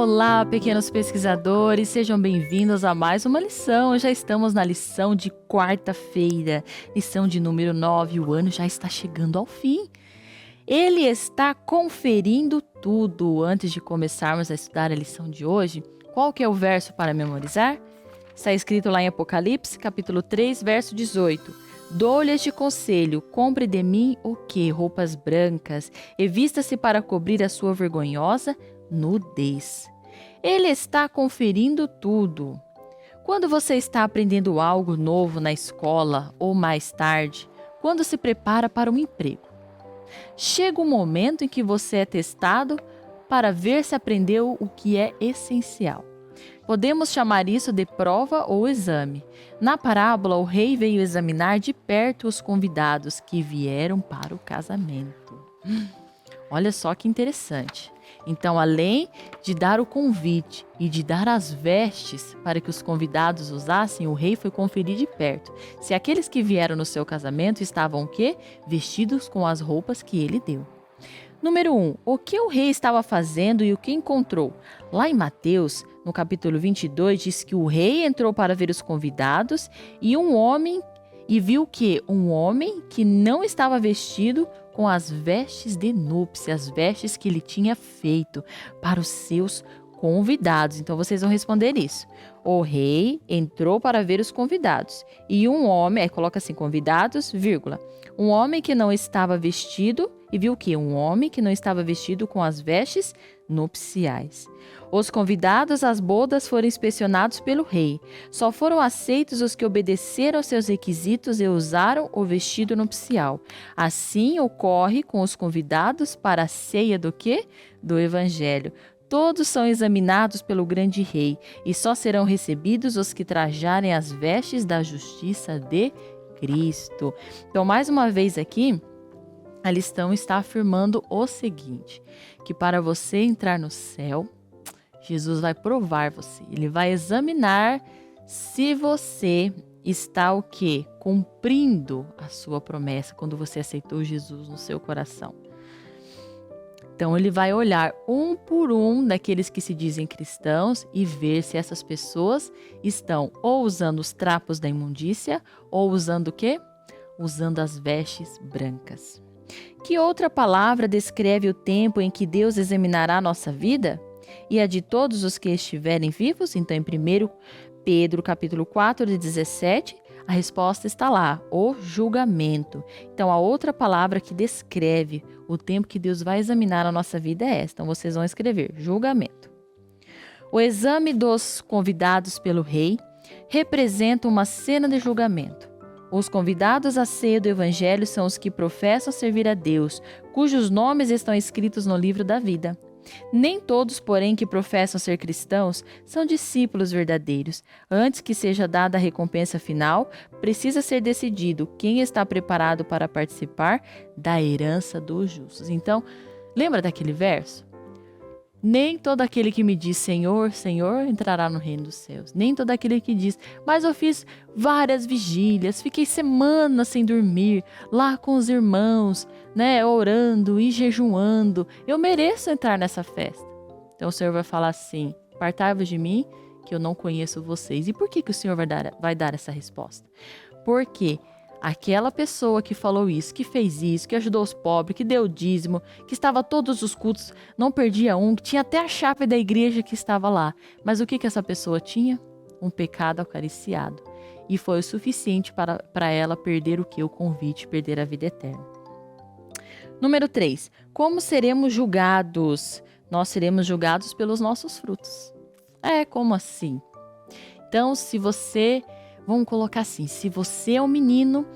Olá, pequenos pesquisadores, sejam bem-vindos a mais uma lição. Já estamos na lição de quarta-feira, lição de número 9. O ano já está chegando ao fim. Ele está conferindo tudo. Antes de começarmos a estudar a lição de hoje, qual que é o verso para memorizar? Está escrito lá em Apocalipse, capítulo 3, verso 18. Dou-lhes de conselho, compre de mim o quê? Roupas brancas, e vista-se para cobrir a sua vergonhosa nudez. Ele está conferindo tudo. Quando você está aprendendo algo novo na escola ou mais tarde, quando se prepara para um emprego, chega um momento em que você é testado para ver se aprendeu o que é essencial. Podemos chamar isso de prova ou exame. Na parábola, o rei veio examinar de perto os convidados que vieram para o casamento. Olha só que interessante. Então, além de dar o convite e de dar as vestes para que os convidados usassem, o rei foi conferir de perto se aqueles que vieram no seu casamento estavam o quê? Vestidos com as roupas que ele deu. Número 1. O que o rei estava fazendo e o que encontrou? Lá em Mateus, no capítulo 22, diz que o rei entrou para ver os convidados e viu que um homem que não estava vestido com as vestes de núpcia, as vestes que ele tinha feito para os seus convidados. Então, vocês vão responder isso. O rei entrou para ver os convidados. E um homem, coloca assim, convidados, vírgula. Um homem que não estava vestido, e viu o quê? Um homem que não estava vestido com as vestes nupciais. Os convidados às bodas foram inspecionados pelo rei. Só foram aceitos os que obedeceram aos seus requisitos e usaram o vestido nupcial. Assim ocorre com os convidados para a ceia do quê? Do evangelho. Todos são examinados pelo grande rei e só serão recebidos os que trajarem as vestes da justiça de Cristo. Então, mais uma vez aqui, a lição está afirmando o seguinte, que para você entrar no céu, Jesus vai provar você. Ele vai examinar se você está o quê? Cumprindo a sua promessa quando você aceitou Jesus no seu coração. Então, ele vai olhar um por um daqueles que se dizem cristãos e ver se essas pessoas estão ou usando os trapos da imundícia ou usando o quê? Usando as vestes brancas. Que outra palavra descreve o tempo em que Deus examinará a nossa vida? E a de todos os que estiverem vivos? Então, em 1 Pedro, capítulo 4, de 17, a resposta está lá, o julgamento. Então, a outra palavra que descreve o tempo que Deus vai examinar a nossa vida é esta. Então, vocês vão escrever, julgamento. O exame dos convidados pelo rei representa uma cena de julgamento. Os convidados à ceia do Evangelho são os que professam servir a Deus, cujos nomes estão escritos no livro da vida. Nem todos, porém, que professam ser cristãos são discípulos verdadeiros. Antes que seja dada a recompensa final, precisa ser decidido quem está preparado para participar da herança dos justos. Então, lembra daquele verso? Nem todo aquele que me diz Senhor, Senhor, entrará no reino dos céus. Nem todo aquele que diz, mas eu fiz várias vigílias, fiquei semanas sem dormir, lá com os irmãos, orando e jejuando. Eu mereço entrar nessa festa. Então o Senhor vai falar assim, apartai-vos de mim, que eu não conheço vocês. E por que o Senhor vai dar essa resposta? Porque aquela pessoa que falou isso, que fez isso, que ajudou os pobres, que deu dízimo, que estava a todos os cultos, não perdia um, que tinha até a chave da igreja que estava lá. Mas o que essa pessoa tinha? Um pecado acariciado. E foi o suficiente para ela perder o quê? O convite, perder a vida eterna. Número 3. Como seremos julgados? Nós seremos julgados pelos nossos frutos. Como assim? Então, vamos colocar assim, se você é um menino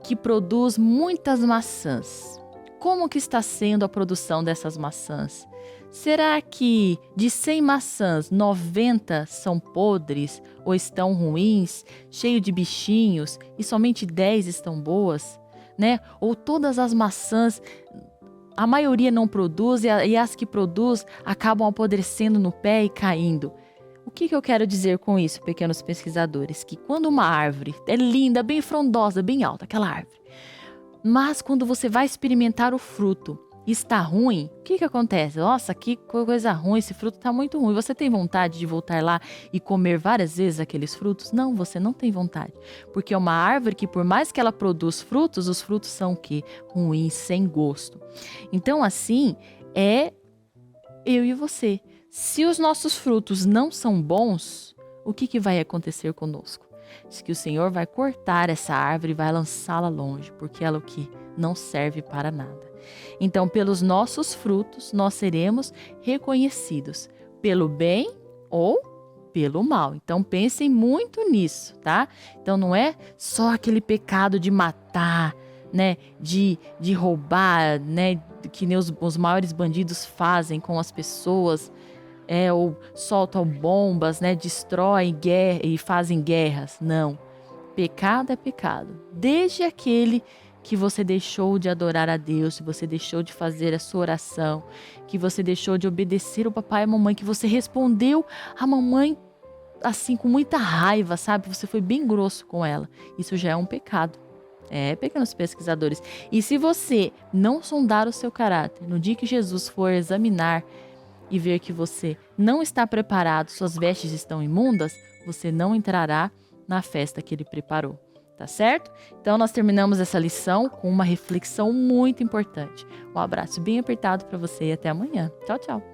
que produz muitas maçãs, como que está sendo a produção dessas maçãs? Será que de 100 maçãs, 90 são podres ou estão ruins, cheios de bichinhos e somente 10 estão boas? Ou todas as maçãs, a maioria não produz e as que produz acabam apodrecendo no pé e caindo? O que eu quero dizer com isso, pequenos pesquisadores? Que quando uma árvore é linda, bem frondosa, bem alta, aquela árvore, mas quando você vai experimentar o fruto, está ruim, o que acontece? Nossa, que coisa ruim, esse fruto está muito ruim. Você tem vontade de voltar lá e comer várias vezes aqueles frutos? Não, você não tem vontade. Porque é uma árvore que, por mais que ela produza frutos, os frutos são o quê? Ruins, sem gosto. Então, assim, é eu e você. Se os nossos frutos não são bons, o que vai acontecer conosco? Diz que o Senhor vai cortar essa árvore e vai lançá-la longe, porque ela o que não serve para nada. Então, pelos nossos frutos, nós seremos reconhecidos pelo bem ou pelo mal. Então, pensem muito nisso, tá? Então, não é só aquele pecado de matar, né? De roubar, né? Que nem os maiores bandidos fazem com as pessoas, ou soltam bombas, né? Destroem e fazem guerras. Não. Pecado é pecado. Desde aquele que você deixou de adorar a Deus, que você deixou de fazer a sua oração, que você deixou de obedecer o papai e a mamãe, que você respondeu a mamãe assim com muita raiva, sabe? Você foi bem grosso com ela. Isso já é um pecado. Pequenos pesquisadores. E se você não sondar o seu caráter, no dia que Jesus for examinar e ver que você não está preparado, suas vestes estão imundas, você não entrará na festa que ele preparou. Tá certo? Então nós terminamos essa lição com uma reflexão muito importante. Um abraço bem apertado para você e até amanhã. Tchau, tchau.